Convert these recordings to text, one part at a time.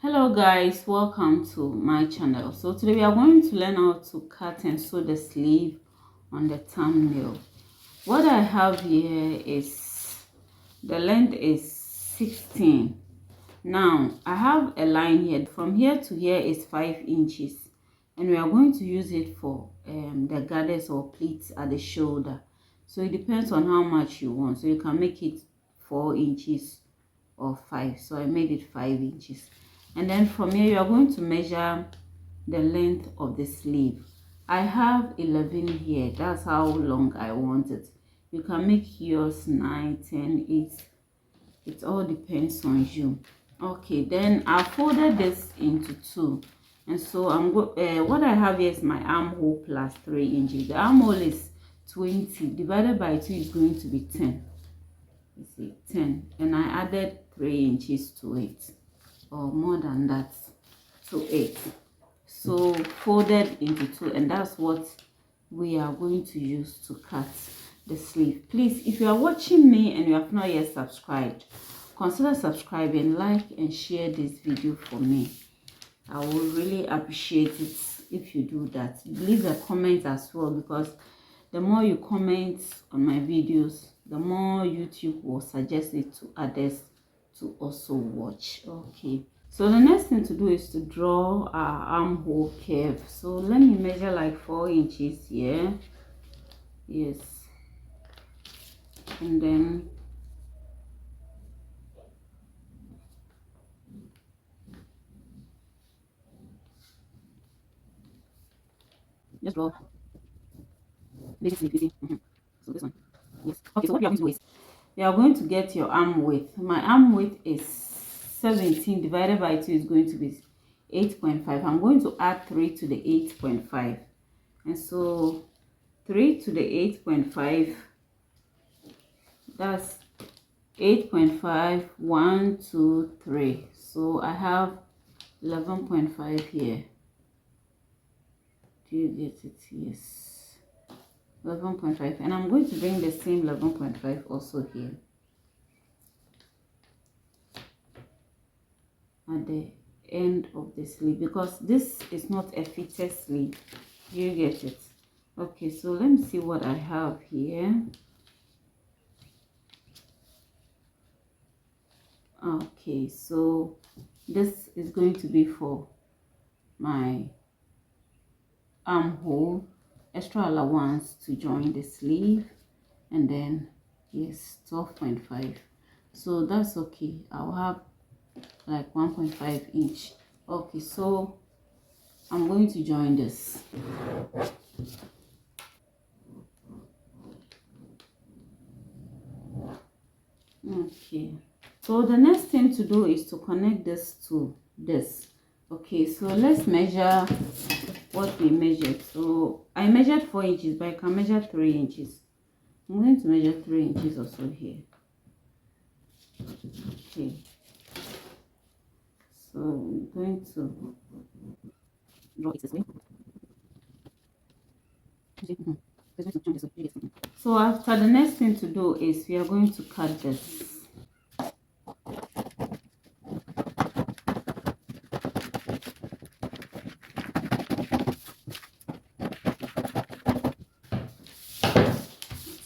Hello guys, welcome to my channel. So today we are going to learn how to cut and sew the sleeve on the thumbnail. What I have here is the length is 16. Now I have a line here. From here to here is 5 inches, and we are going to use it for the gathers or pleats at the shoulder. So it depends on how much you want. So you can make it 4 inches or 5. So I made it 5 inches. And then from here you are going to measure the length of the sleeve. I have 11 here. That's how long I want it. You can make yours 9, 10, 8. It all depends on you. Okay, then I folded this into 2, and so what I have here is my armhole plus 3 inches. The armhole is 20 divided by 2 is going to be 10. Let's see, 10, and I added 3 inches to it, or more than that, to 8. So folded into 2, and that's what we are going to use to cut the sleeve. Please, if you are watching me and you have not yet subscribed, consider subscribing, like and share this video for me. I will really appreciate it if you do that. Leave a comment as well, because the more you comment on my videos, the more YouTube will suggest it to others to also watch. Okay, so the next thing to do is to draw our armhole curve. So let me measure like 4 inches here. Yes, and then just draw this sleeve, you see. So this one, yes. Okay, so what you are going to do is you are going to get your arm width. My arm width is 17 divided by 2 is going to be 8.5. I'm going to add 3 to the 8.5, and so 3 to the 8.5, that's 8.5, 1, 2, 3. So I have 11.5 here. Do you get it? Yes, 11.5, and I'm going to bring the same 11.5 also here at the end of the sleeve, because this is not a fitted sleeve. Do you get it? Okay, so let me see what I have here. Okay, so this is going to be for my armhole, extra allowance to join the sleeve, and then yes, 12.5. so that's okay. I'll have like 1.5 inch. Okay, so I'm going to join this. Okay, so the next thing to do is to connect this to this. Okay, so let's measure what we measured. So I measured 4 inches, but I can measure 3 inches. I'm going to measure 3 inches also here. Okay, so I'm going to draw it this way. So after, the next thing to do is we are going to cut this.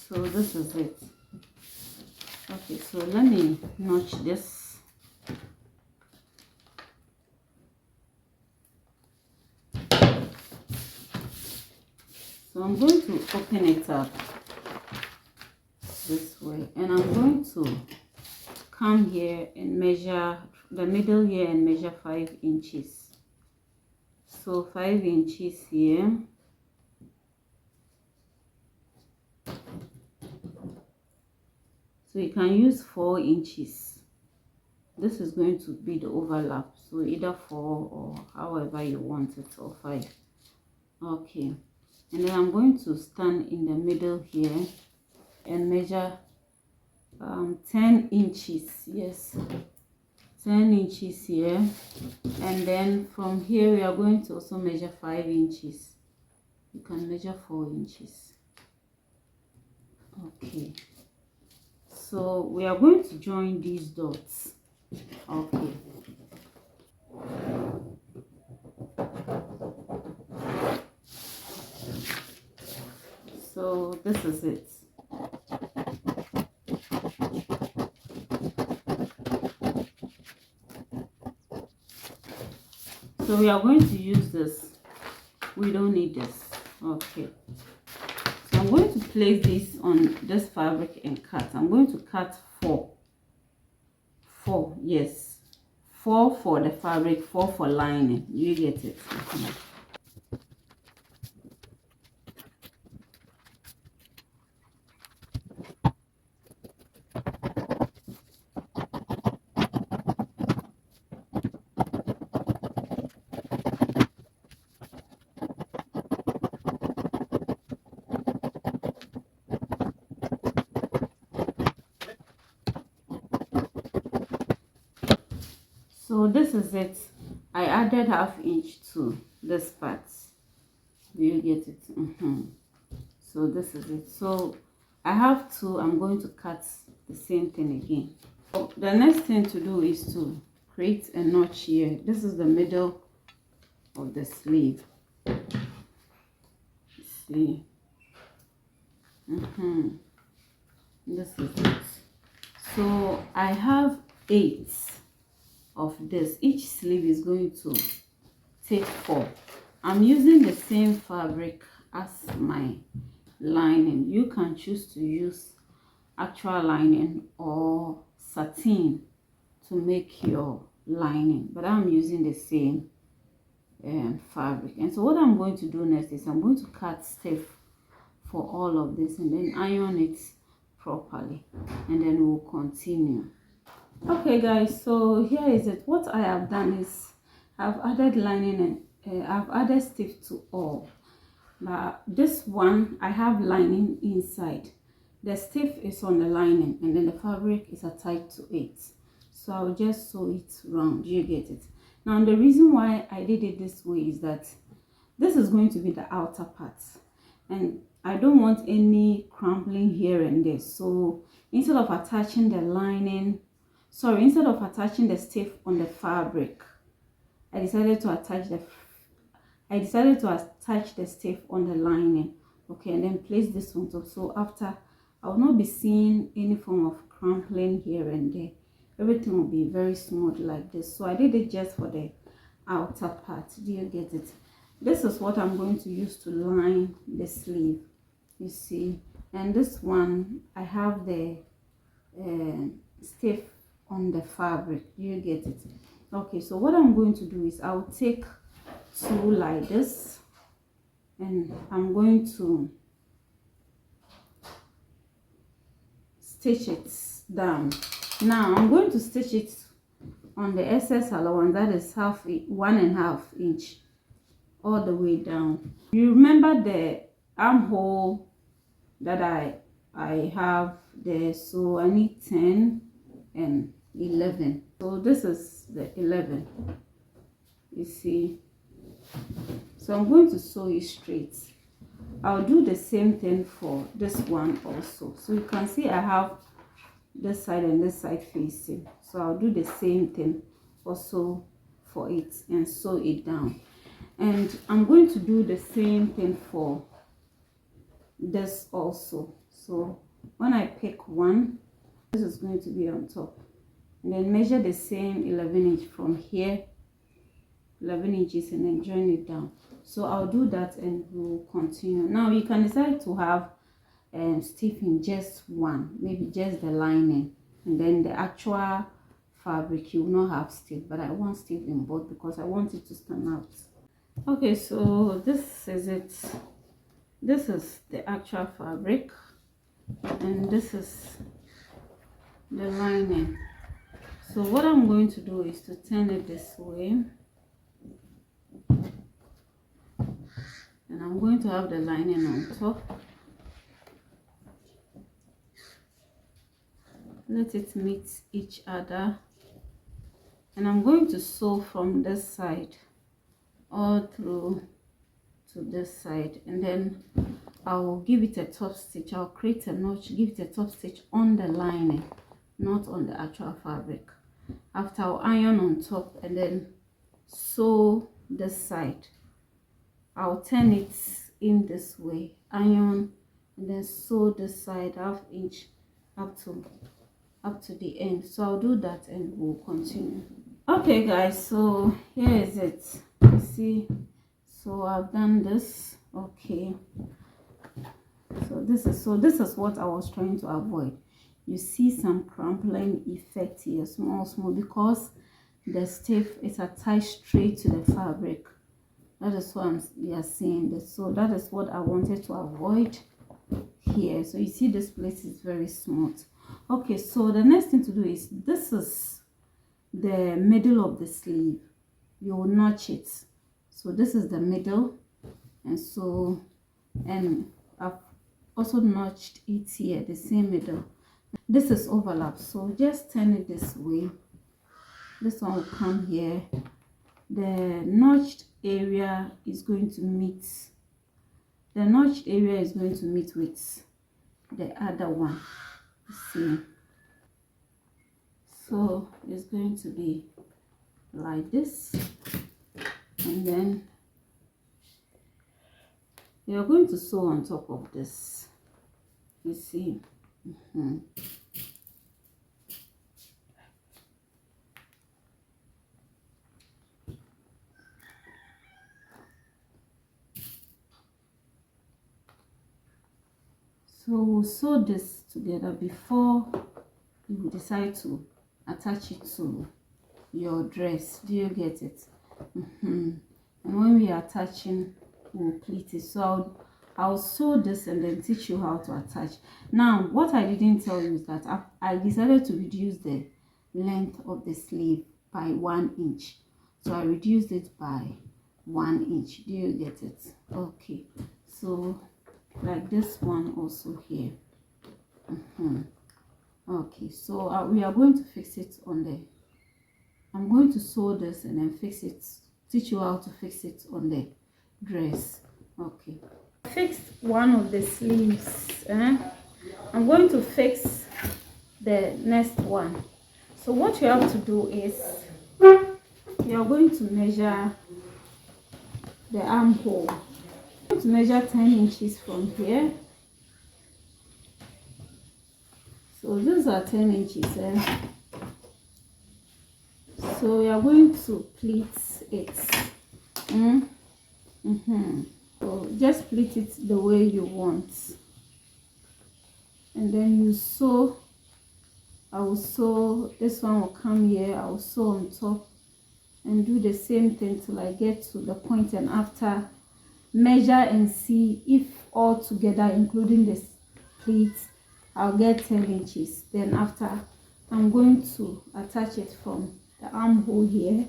So this is it. Okay, so let me notch this. So I'm going to open it up this way, and I'm going to come here and measure the middle here and measure 5 inches. So 5 inches here. So you can use 4 inches. This is going to be the overlap, so either 4 or however you want it, or 5. Okay, and then I'm going to stand in the middle here and measure 10 inches. Yes, 10 inches here, and then from here we are going to also measure 5 inches. You can measure 4 inches. Okay, so we are going to join these dots. Okay, So this is it. So we are going to use this. We don't need this. Okay. So I'm going to place this on this fabric and cut. I'm going to cut four. Yes. 4 for the fabric, 4 for lining. You get it. So this is it. I added 1/2 inch to this part. Do you get it? So this is it. So I have two. I'm going to cut the same thing again. So the next thing to do is to create a notch here. This is the middle of the sleeve. See. This is it. So I have 8 of this. Each sleeve is going to take 4. I'm using the same fabric as my lining. You can choose to use actual lining or satin to make your lining, but I'm using the same fabric. And so what I'm going to do next is I'm going to cut stiff for all of this and then iron it properly, and then we'll continue. Okay guys, so here is it. What I have done is I've added lining and I've added stiff to all. But this one I have lining inside. The stiff is on the lining and then the fabric is attached to it. So I'll just sew it round. You get it? Now the reason why I did it this way is that this is going to be the outer part and I don't want any crumpling here and there. So instead of attaching the lining, instead of attaching the stiff on the fabric, I decided to attach the stiff on the lining. Okay, and then place this on top. So after, I will not be seeing any form of crumpling here and there. Everything will be very smooth like this. So I did it just for the outer part. Do you get it? This is what I'm going to use to line the sleeve. You see, and this one I have the stiff on the fabric. Do you get it? Okay, so what I'm going to do is I'll take 2 like this and I'm going to stitch it down. Now I'm going to stitch it on the excess allowance, that is 1.5 inch, all the way down. You remember the armhole that I have there, so I need 10 and 11. So this is the 11, you see. So I'm going to sew it straight. I'll do the same thing for this one also. So you can see I have this side and this side facing. So I'll do the same thing also for it and sew it down. And I'm going to do the same thing for this also. So when I pick one, this is going to be on top. And then measure the same 11 inch from here, 11 inches, and then join it down. So I'll do that and we'll continue. Now you can decide to have stiff in just one, maybe just the lining, and then the actual fabric you will not have stiff, but I want stiff in both because I want it to stand out. Okay, so this is it. This is the actual fabric and this is the lining. So what I'm going to do is to turn it this way, and I'm going to have the lining on top. Let it meet each other, and I'm going to sew from this side all through to this side, and then I'll give it a top stitch. I'll create a notch, give it a top stitch on the lining, not on the actual fabric. After, I'll iron on top and then sew this side. I'll turn it in this way, iron and then sew this side 1/2 inch up to the end. So I'll do that and we'll continue. Okay guys, so here is it. You see, so I've done this. Okay, so this is what I was trying to avoid. You see some crumpling effect here, small because the stiff is attached straight to the fabric. That is what you are seeing this. So that is what I wanted to avoid here. So you see this place is very smooth. Okay, so the next thing to do is, this is the middle of the sleeve. You will notch it. So this is the middle, and I've also notched it here, the same middle. This is overlap, so just turn it this way. This one will come here. The notched area is going to meet with the other one. You see, so it's going to be like this, and then you're going to sew on top of this. You see. So we'll sew this together before you decide to attach it to your dress. Do you get it? And when we are attaching, we'll pleat it. So I'll sew this and then teach you how to attach. Now, what I didn't tell you is that I decided to reduce the length of the sleeve by 1 inch. So I reduced it by 1 inch. Do you get it? Okay, so like this one also here. Okay, so we are going to fix it on the, I'm going to sew this and then fix it, teach you how to fix it on the dress. Okay, fixed one of the sleeves. I'm going to fix the next one. So what you have to do is, you are going to measure the armhole. To measure 10 inches from here. So these are 10 inches. So we are going to pleat it. So just pleat it the way you want, and then you sew. I will sew, this one will come here, I will sew on top and do the same thing till I get to the point, and after measure and see if all together, including the pleats, I'll get 10 inches. Then after, I'm going to attach it from the armhole here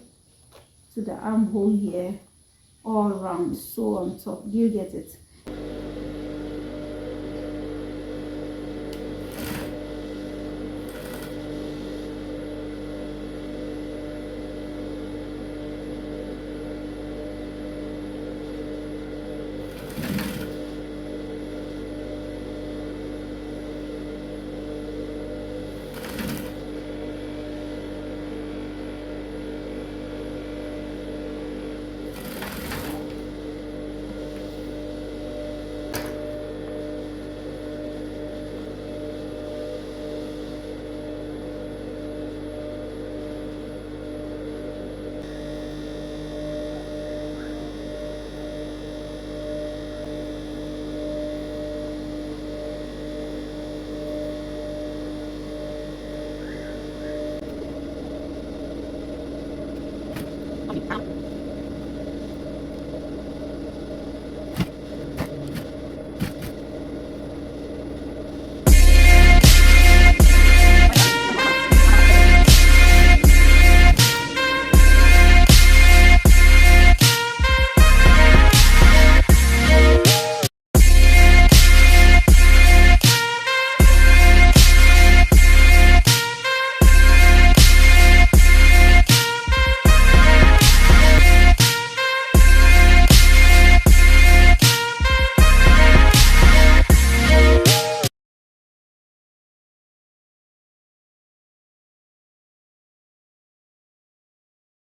to the armhole here, all around, sew on top. Do you get it?